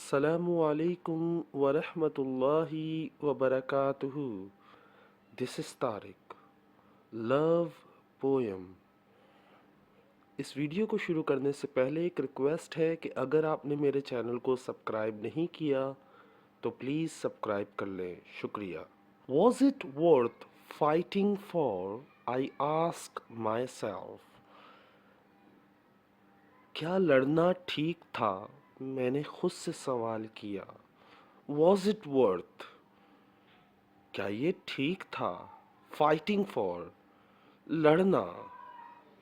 السلام علیکم ورحمۃ اللہ وبرکاتہ. دس از طارق. لو پویم. اس ویڈیو کو شروع کرنے سے پہلے ایک ریکویسٹ ہے کہ اگر آپ نے میرے چینل کو سبسکرائب نہیں کیا تو پلیز سبسکرائب کر لیں. شکریہ. Was it worth fighting for? I ask my self. کیا لڑنا ٹھیک تھا؟ میں نے خود سے سوال کیا. Was it worth? کیا یہ ٹھیک تھا؟ فائٹنگ فار، لڑنا.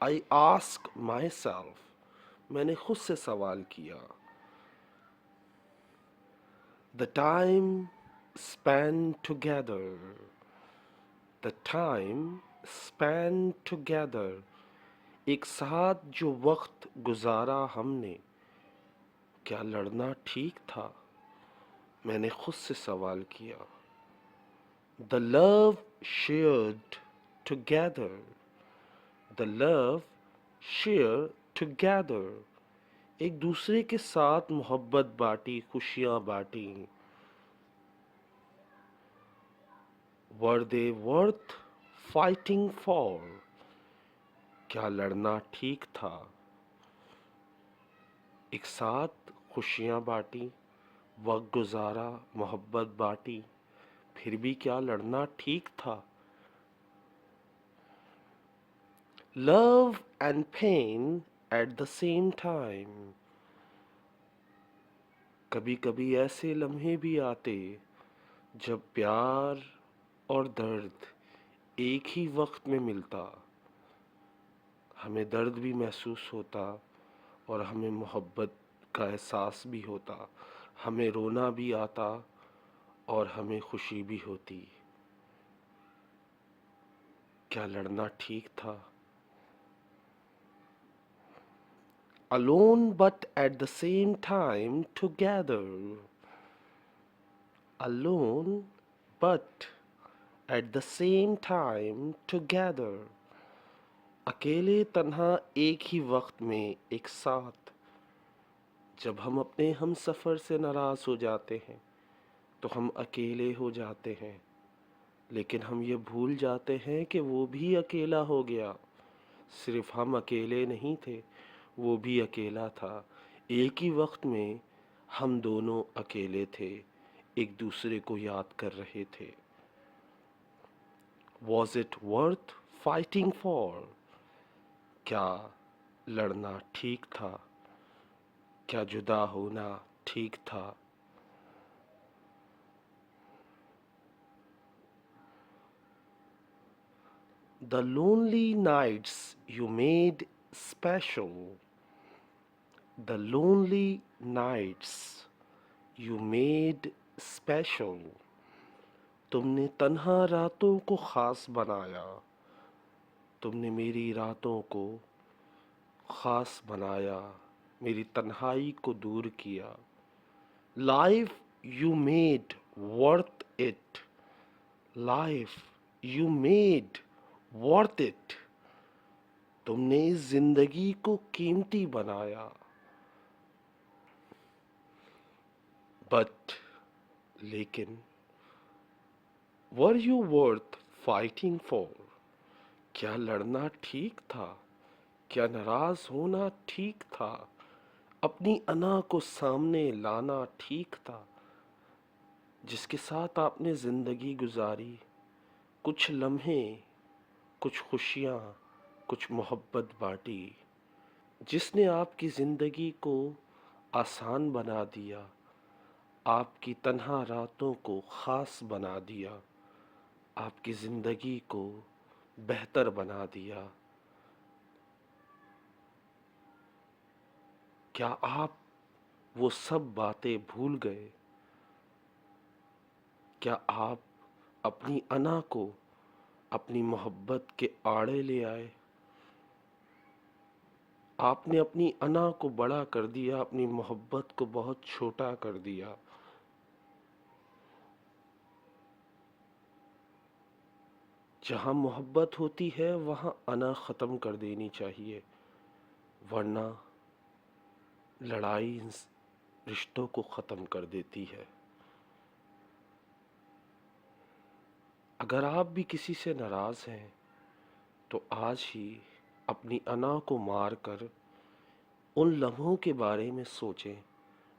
آئی آسک مائی سیلف، میں نے خود سے سوال کیا. The time spend together, the time spend together, ایک ساتھ جو وقت گزارا ہم نے، کیا لڑنا ٹھیک تھا؟ میں نے خود سے سوال کیا. The love shared together, the love shared together، ایک دوسرے کے ساتھ محبت بانٹی، خوشیاں بانٹی. Were they worth fighting for؟ کیا لڑنا ٹھیک تھا؟ ایک ساتھ خوشیاں بانٹی، وقت گزارا، محبت بانٹی، پھر بھی کیا لڑنا ٹھیک تھا؟ Love and pain at the same time، کبھی کبھی ایسے لمحے بھی آتے جب پیار اور درد ایک ہی وقت میں ملتا. ہمیں درد بھی محسوس ہوتا اور ہمیں محبت کا احساس بھی ہوتا. ہمیں رونا بھی آتا اور ہمیں خوشی بھی ہوتی. کیا لڑنا ٹھیک تھا؟ Alone but at the same time together، alone but at the same time together، اکیلے تنہا ایک ہی وقت میں ایک ساتھ. جب ہم اپنے ہم سفر سے ناراض ہو جاتے ہیں تو ہم اکیلے ہو جاتے ہیں، لیکن ہم یہ بھول جاتے ہیں کہ وہ بھی اکیلا ہو گیا. صرف ہم اکیلے نہیں تھے، وہ بھی اکیلا تھا. ایک ہی وقت میں ہم دونوں اکیلے تھے، ایک دوسرے کو یاد کر رہے تھے. Was it worth fighting for? کیا لڑنا ٹھیک تھا؟ کیا جدا ہونا ٹھیک تھا؟ The lonely nights you made special، the lonely nights you made special، تم نے تنہا راتوں کو خاص بنایا، تم نے میری راتوں کو خاص بنایا، میری تنہائی کو دور کیا. Life you made worth it، life you made worth it، تم نے اس زندگی کو قیمتی بنایا. But لیکن were you worth fighting for؟ کیا لڑنا ٹھیک تھا؟ کیا ناراض ہونا ٹھیک تھا؟ اپنی انا کو سامنے لانا ٹھیک تھا؟ جس کے ساتھ آپ نے زندگی گزاری، کچھ لمحے، کچھ خوشیاں، کچھ محبت بانٹی، جس نے آپ کی زندگی کو آسان بنا دیا، آپ کی تنہا راتوں کو خاص بنا دیا، آپ کی زندگی کو بہتر بنا دیا. کیا آپ وہ سب باتیں بھول گئے؟ کیا آپ اپنی انا کو اپنی محبت کے آڑے لے آئے؟ آپ نے اپنی انا کو بڑا کر دیا، اپنی محبت کو بہت چھوٹا کر دیا. جہاں محبت ہوتی ہے وہاں انا ختم کر دینی چاہیے، ورنہ لڑائی رشتوں کو ختم کر دیتی ہے۔ اگر آپ بھی کسی سے ناراض ہیں تو آج ہی اپنی انا کو مار کر ان لمحوں کے بارے میں سوچیں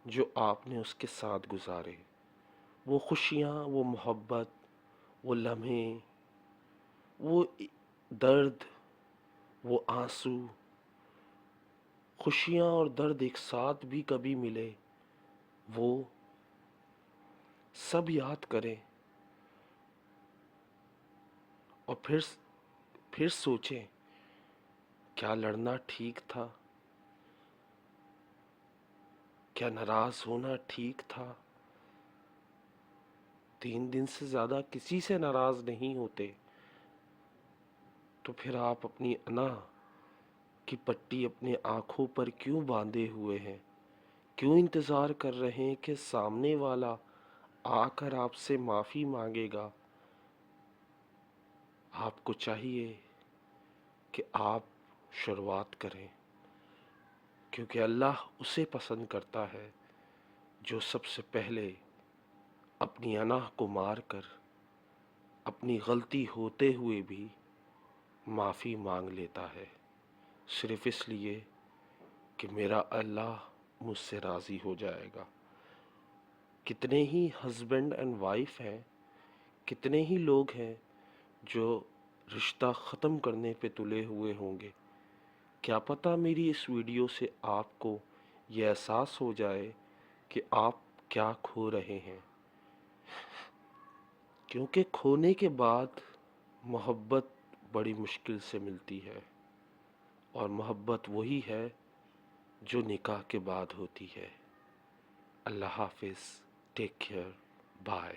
جو آپ نے اس کے ساتھ گزارے، وہ خوشیاں، وہ محبت، وہ لمحے، وہ درد، وہ آنسو، خوشیاں اور درد ایک ساتھ بھی کبھی ملے، وہ سب یاد کریں اور پھر سوچیں کیا لڑنا ٹھیک تھا، کیا ناراض ہونا ٹھیک تھا۔ 3 دن سے زیادہ کسی سے ناراض نہیں ہوتے تو پھر آپ اپنی انا کی پٹی اپنے آنکھوں پر کیوں باندھے ہوئے ہیں؟ کیوں انتظار کر رہے ہیں کہ سامنے والا آ کر آپ سے معافی مانگے گا؟ آپ کو چاہیے کہ آپ شروعات کریں، کیونکہ اللہ اسے پسند کرتا ہے جو سب سے پہلے اپنی انا کو مار کر اپنی غلطی ہوتے ہوئے بھی معافی مانگ لیتا ہے، صرف اس لیے کہ میرا اللہ مجھ سے راضی ہو جائے گا۔ کتنے ہی ہسبینڈ اینڈ وائف ہیں، کتنے ہی لوگ ہیں جو رشتہ ختم کرنے پہ تلے ہوئے ہوں گے۔ کیا پتہ میری اس ویڈیو سے آپ کو یہ احساس ہو جائے کہ آپ کیا کھو رہے ہیں، کیونکہ کھونے کے بعد محبت بڑی مشکل سے ملتی ہے، اور محبت وہی ہے جو نکاح کے بعد ہوتی ہے۔ اللہ حافظ، ٹیک کیئر، بائے۔